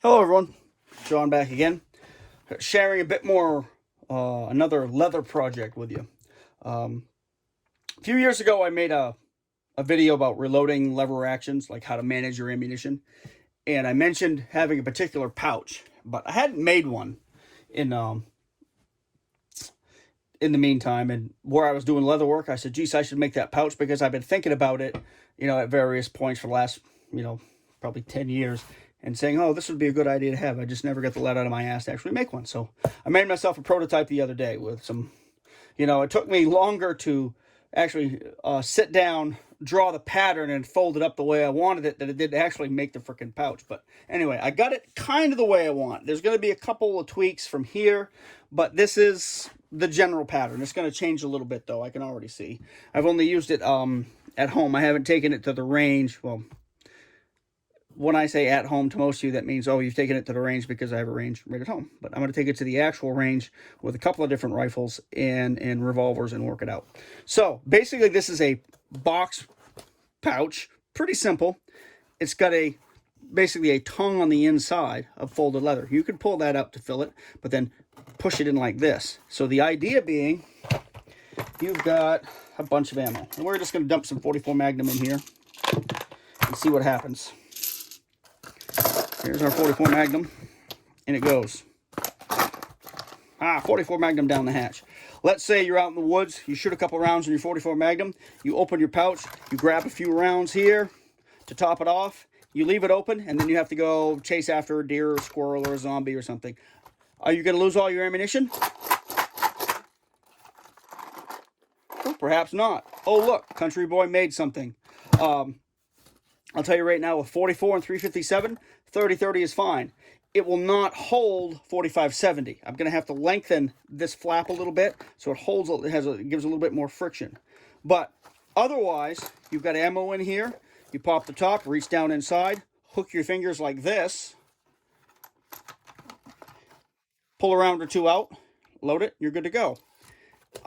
Hello everyone, John back again, sharing a bit more, another leather project with you. A few years ago I made a video about reloading lever actions, like how to manage your ammunition, and I mentioned having a particular pouch, but I hadn't made one in in the meantime, and where I was doing leather work, I said, geez, I should make that pouch because I've been thinking about it, at various points for the last, probably 10 years and saying, oh, this would be a good idea to have. I just never got the let out of my ass to actually make one. So I made myself a prototype the other day with some, it took me longer to actually sit down, draw the pattern, and fold it up the way I wanted it than it did to actually make the freaking pouch. But anyway, I got it kind of the way I want. There's going to be a couple of tweaks from here, but this is the general pattern. It's going to change a little bit, though. I can already see. I've only used it at home. I haven't taken it to the range. Well, when I say at home to most of you, that means, oh, you've taken it to the range because I have a range right at home. But I'm going to take it to the actual range with a couple of different rifles and revolvers and work it out. So basically, this is a box pouch. Pretty simple. It's got basically a tongue on the inside of folded leather. You could pull that up to fill it, but then push it in like this. So the idea being, you've got a bunch of ammo. And we're just going to dump some 44 Magnum in here and see what happens. Here's our 44 Magnum, and it goes. 44 Magnum down the hatch. Let's say you're out in the woods, you shoot a couple rounds in your 44 Magnum, you open your pouch, you grab a few rounds here to top it off, you leave it open, and then you have to go chase after a deer or a squirrel or a zombie or something. Are you going to lose all your ammunition? Well, perhaps not. Oh, look, Country Boy made something. I'll tell you right now, with 44 and 357, 30-30 is fine. It will not hold 45-70. I'm going to have to lengthen this flap a little bit so it holds. It gives a little bit more friction. But otherwise, you've got ammo in here. You pop the top, reach down inside, hook your fingers like this, pull a round or two out, load it, you're good to go.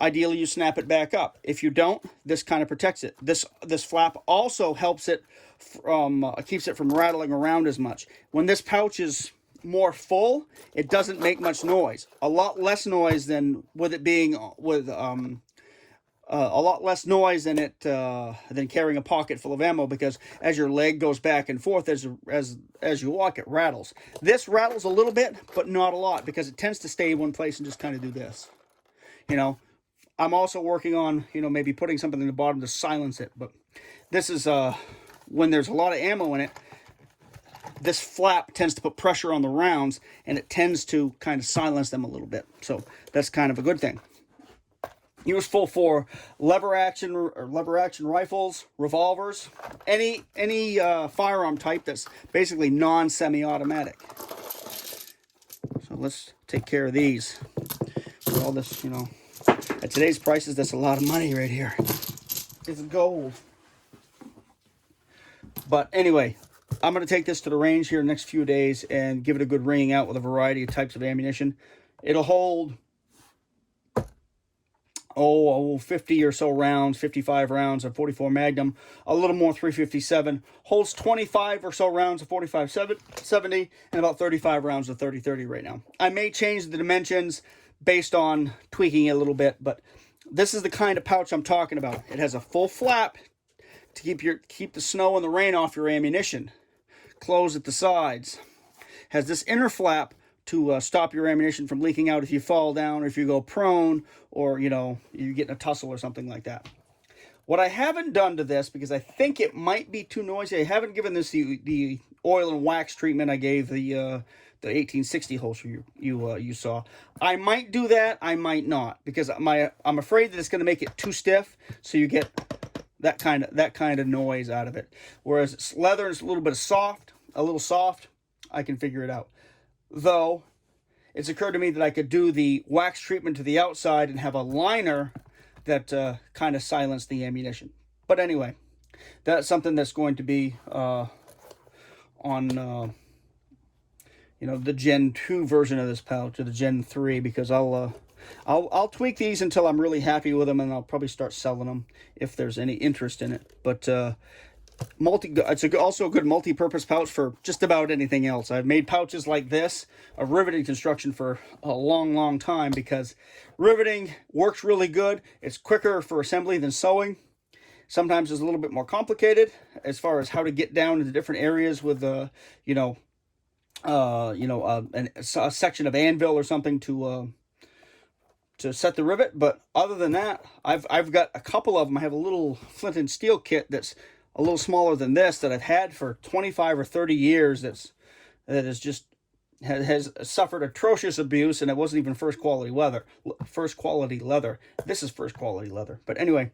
Ideally, you snap it back up. If you don't, this kind of protects it. This flap also helps it from keeps it from rattling around as much. When this pouch is more full, it doesn't make much noise. A lot less noise than with it being with a lot less noise than than carrying a pocket full of ammo, because as your leg goes back and forth as you walk, it rattles. This rattles a little bit, but not a lot, because it tends to stay in one place and just kind of do this. I'm also working on, maybe putting something in the bottom to silence it. But this is, when there's a lot of ammo in it, this flap tends to put pressure on the rounds, and it tends to kind of silence them a little bit. So that's kind of a good thing. Useful for lever action rifles, revolvers, any firearm type that's basically non-semi-automatic. So let's take care of these. For all this, at today's prices, that's a lot of money right here. It's gold. But anyway, I'm going to take this to the range here in the next few days and give it a good ringing out with a variety of types of ammunition. It'll hold, 50 or so rounds, 55 rounds of 44 Magnum, a little more 357. Holds 25 or so rounds of 45-70 and about 35 rounds of 30-30 right now. I may change the dimensions based on tweaking it a little bit, but this is the kind of pouch I'm talking about. It has a full flap to keep the snow and the rain off your ammunition. Closed at the sides. Has this inner flap to stop your ammunition from leaking out if you fall down or if you go prone, or you get in a tussle or something like that. What I haven't done to this, because I think it might be too noisy, I haven't given this the oil and wax treatment I gave the 1860 holster you saw. I might do that, I might not, because I'm afraid that it's going to make it too stiff, so you get that kind of noise out of it. Whereas it's leather, it's a little soft, I can figure it out. Though it's occurred to me that I could do the wax treatment to the outside and have a liner that kind of silenced the ammunition. But anyway, that's something that's going to be on the Gen 2 version of this pouch, or the Gen 3, because I'll tweak these until I'm really happy with them, and I'll probably start selling them if there's any interest in it. But also a good multi-purpose pouch for just about anything else. I've made pouches like this of riveting construction for a long time because riveting works really good. It's quicker for assembly than sewing. Sometimes it's a little bit more complicated as far as how to get down into different areas with a section of anvil or something to set the rivet. But other than that, I've got a couple of them. I have a little flint and steel kit that's a little smaller than this that I've had for 25 or 30 years. That has suffered atrocious abuse, and it wasn't even first quality leather. This is first quality leather. But anyway,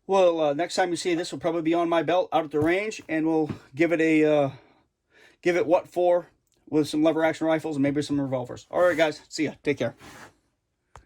well, next time you see this will probably be on my belt out at the range, and we'll give it what for with some lever action rifles and maybe some revolvers. All right, guys, see ya. Take care.